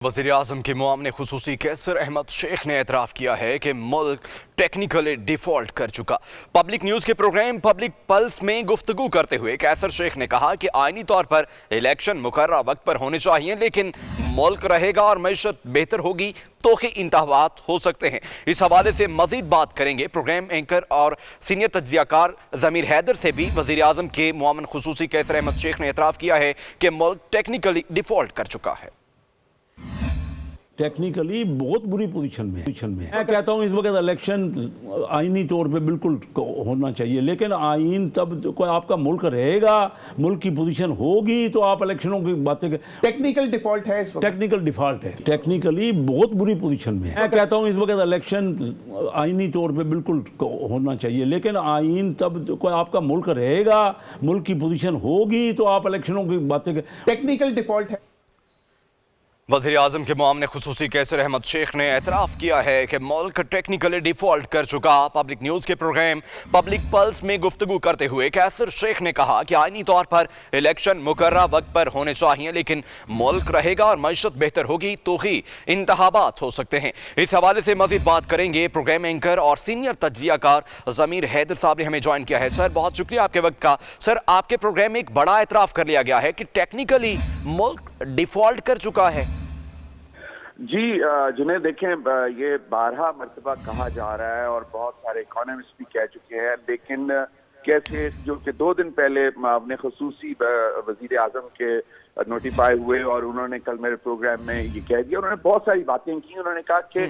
वज़ीर-ए-आज़म के मुआविन ख़ुसूसी कैसर अहमद शेख ने एतराफ़ किया है कि मुल्क टेक्निकली डिफ़ॉल्ट कर चुका। पब्लिक न्यूज़ के प्रोग्राम पब्लिक पल्स में गुफ्तगू करते हुए कैसर शेख ने कहा कि आईनी तौर पर इलेक्शन मुकर्रर वक्त पर होने चाहिए, लेकिन मुल्क रहेगा और मईशत बेहतर होगी तो ही इंतखाबात हो सकते हैं। इस हवाले से मज़ीद बात करेंगे प्रोग्राम एंकर और सीनियर तजज़ियाकार ज़मीर हैदर से भी। वज़ीर-ए-आज़म के मुआविन ख़ुसूसी कैसर अहमद शेख ने एतराफ़ किया है कि मुल्क टेक्निकली डिफ़ॉल्ट कर चुका है। टेक्निकली बहुत बुरी पोजीशन में मैं कहता हूँ इस वक्त इलेक्शन आईनी तौर पे बिल्कुल होना चाहिए, लेकिन आइन तब कोई आपका मुल्क रहेगा, मुल्क की पोजीशन होगी तो आप इलेक्शनों की बातें टेक्निकल डिफॉल्ट है इस वक्त। टेक्निकल डिफॉल्ट है, टेक्निकली बहुत बुरी पोजीशन में मैं कहता हूँ इस वक्त इलेक्शन आईनी तौर पे बिल्कुल होना चाहिए, लेकिन आइन तब कोई आपका मुल्क रहेगा, मुल्क की पोजीशन होगी तो आप इलेक्शनों की बातें टेक्निकल डिफॉल्ट है। वज़ीर-ए-आज़म के मुआविन ख़ुसूसी कैसर अहमद शेख ने एतराफ़ किया है कि मुल्क टेक्निकली डिफ़ॉल्ट कर चुका। पब्लिक न्यूज़ के प्रोग्राम पब्लिक पल्स में गुफ्तगू करते हुए कैसर शेख ने कहा कि आईनी तौर पर इलेक्शन मुकर्रर वक्त पर होने चाहिए, लेकिन मुल्क रहेगा और मईशत बेहतर होगी तो ही इंतखाबात हो सकते हैं। इस हवाले से मज़ीद बात करेंगे प्रोग्राम एंकर और सीनियर तजज़ियाकार ज़मीर हैदर साहब ने हमें ज्वाइन किया है। सर, बहुत शुक्रिया आपके वक्त का। सर, आपके प्रोग्राम में एक बड़ा एतराफ़ कर लिया गया है कि टेक्निकली मुल्क डिफ़ॉल्ट कर चुका है। जी जिन्हें देखें, ये 12 मरतबा कहा जा रहा है और बहुत सारे इकोनॉमिस्ट भी कह चुके हैं, लेकिन कैसे जो कि 2 दिन पहले अपने ख़ुसूसी वज़ीर-ए-आज़म के नोटिफाई हुए और उन्होंने कल मेरे प्रोग्राम में ये कह दिया। उन्होंने बहुत सारी बातें की। उन्होंने कहा कि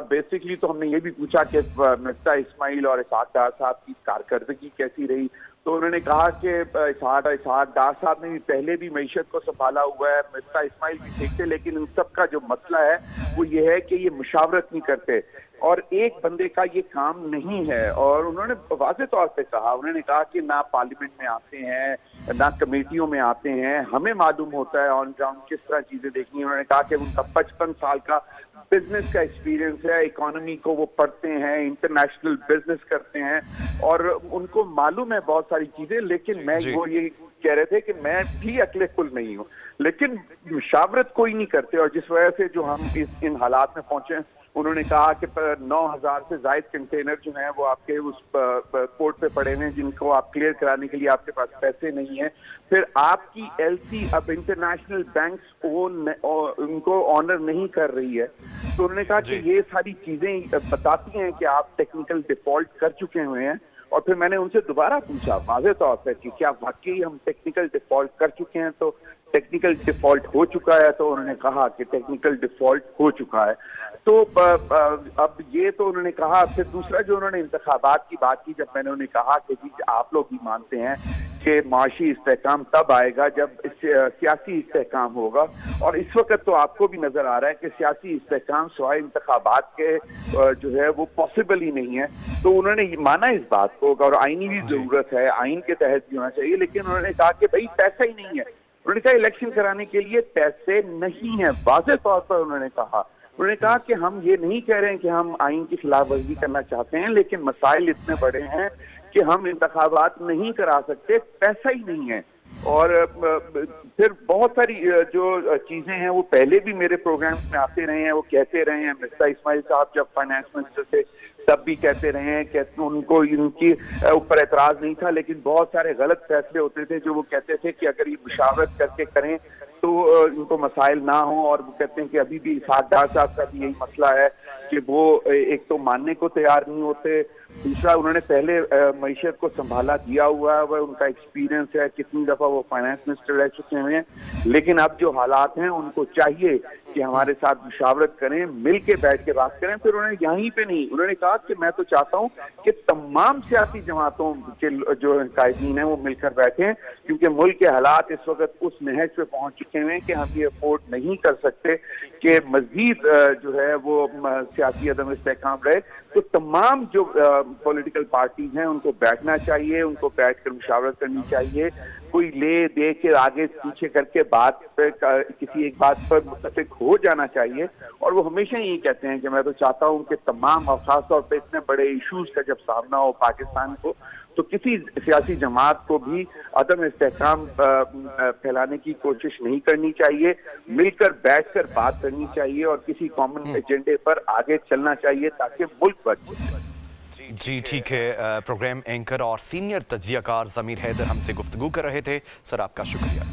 बेसिकली तो हमने ये भी पूछा कि मिर्ज़ा इस्माइल और इसहाक डार साहब की कारकर्दगी कैसी रही, तो उन्होंने कहा कि इसहाक डार साहब ने भी पहले भी मईशत को संभाला हुआ है, मिर्ज़ा इस्माइल भी ठीक थे, लेकिन इन सब का जो मसला है वो ये है कि ये मुशावरत नहीं करते और एक बंदे का ये काम नहीं है। और उन्होंने वाज़ेह तौर पे कहा, उन्होंने कहा कि ना पार्लियामेंट में आते हैं ना कमेटियों में आते हैं, हमें मालूम होता है ऑन ग्राउंड किस तरह चीजें देखनी है। उन्होंने कहा कि उनका 55 साल का बिजनेस का एक्सपीरियंस है, इकोनॉमी को वो पढ़ते हैं, इंटरनेशनल बिजनेस करते हैं और उनको मालूम है बहुत सारी चीजें, लेकिन वो ये कह रहे थे कि मैं भी अकले कुल नहीं हूँ, लेकिन मुशावरत कोई नहीं करते। और जिस वजह से जो हम इन हालात में पहुंचे, उन्होंने कहा कि 9,000 से ज़ायद कंटेनर जो हैं वो आपके उस पोर्ट पे पड़े हुए हैं, जिनको आप क्लियर कराने के लिए आपके पास पैसे नहीं है। फिर आपकी एलसी अब इंटरनेशनल बैंक्स उनको ऑनर नहीं कर रही है। तो उन्होंने कहा कि ये सारी चीजें बताती हैं कि आप टेक्निकल डिफॉल्ट कर चुके हुए हैं। और फिर मैंने उनसे दोबारा पूछा वाज़ेह तौर पर कि क्या वाकई हम टेक्निकल डिफॉल्ट कर चुके हैं, तो टेक्निकल डिफॉल्ट हो चुका है, तो उन्होंने कहा कि टेक्निकल डिफॉल्ट हो चुका है। तो अब ये तो उन्होंने कहा। फिर दूसरा जो उन्होंने इंतखाबात की बात की, जब मैंने उन्हें कहा कि जी आप लोग भी मानते हैं कि माशी इस्तेहकाम तब आएगा जब सियासी इस्तेहकाम होगा, और इस वक्त तो आपको भी नजर आ रहा है कि सियासी इस्तेहकाम सिवाय इंतखाबात के जो है वो पॉसिबल ही नहीं है। तो उन्होंने माना इस बात को, और आईनी भी जरूरत है, आइन के तहत भी होना चाहिए, लेकिन उन्होंने कहा कि भाई पैसा ही नहीं है। उन्होंने कहा इलेक्शन कराने के लिए पैसे नहीं है, वाज़ेह तौर पर उन्होंने कहा। उन्होंने कहा कि हम ये नहीं कह रहे हैं कि हम आइन की खिलाफ वर्जी करना चाहते हैं, लेकिन मसाइल इतने बड़े हैं कि हम इंतखाबात नहीं करा सकते, पैसा ही नहीं है। और फिर बहुत सारी जो चीजें हैं वो पहले भी मेरे प्रोग्राम में आते रहे हैं, वो कहते रहे हैं। मिर्ज़ा इस्माइल साहब जब फाइनेंस मिनिस्टर थे तब भी कहते रहे हैं कि उनको इनकी ऊपर एतराज नहीं था, लेकिन बहुत सारे गलत फैसले होते थे जो वो कहते थे कि अगर ये मुशावरत करके करें तो इनको मसाइल ना हो। और वो कहते हैं कि अभी भी इसहाक डार साहब का भी यही मसला है कि वो एक तो मानने को तैयार नहीं होते, दूसरा उन्होंने पहले मईशत को संभाला दिया हुआ है, वह उनका एक्सपीरियंस है, कितनी दफा वो फाइनेंस मिनिस्टर रह चुके हैं, लेकिन अब जो हालात हैं उनको चाहिए कि हमारे साथ मुशावरत करें, मिल के बैठ के बात करें। फिर उन्होंने यहीं पे नहीं, उन्होंने कहा कि मैं तो चाहता हूं कि तमाम सियासी जमातों के जो कायदीन हैं वो मिलकर बैठें, क्योंकि मुल्क के हालात इस वक्त उस नहज पे पहुंच चुके हैं कि हम ये अफोर्ड नहीं कर सकते कि मजीद जो है वो सियासी अदम इस्तेहकाम रहे। तो तमाम जो पॉलिटिकल पार्टीज हैं उनको बैठना चाहिए, उनको बैठकर मुशावरत करनी चाहिए, کوئی لے دے کے آگے پیچھے کر کے بات پہ کسی ایک بات پر متفق ہو جانا چاہیے. اور وہ ہمیشہ یہی کہتے ہیں کہ میں تو چاہتا ہوں کہ تمام، اور خاص طور پہ اتنے بڑے ایشوز کا جب سامنا ہو پاکستان کو، تو کسی سیاسی جماعت کو بھی عدم استحکام پھیلانے کی کوشش نہیں کرنی چاہیے. مل کر بیٹھ کر بات کرنی چاہیے اور کسی کامن ایجنڈے پر آگے چلنا چاہیے تاکہ ملک بچے. جی ٹھیک ہے. پروگرام اینکر اور سینئر تجزیہ کار ضمیر حیدر ہم سے گفتگو کر رہے تھے. سر آپ کا شکریہ.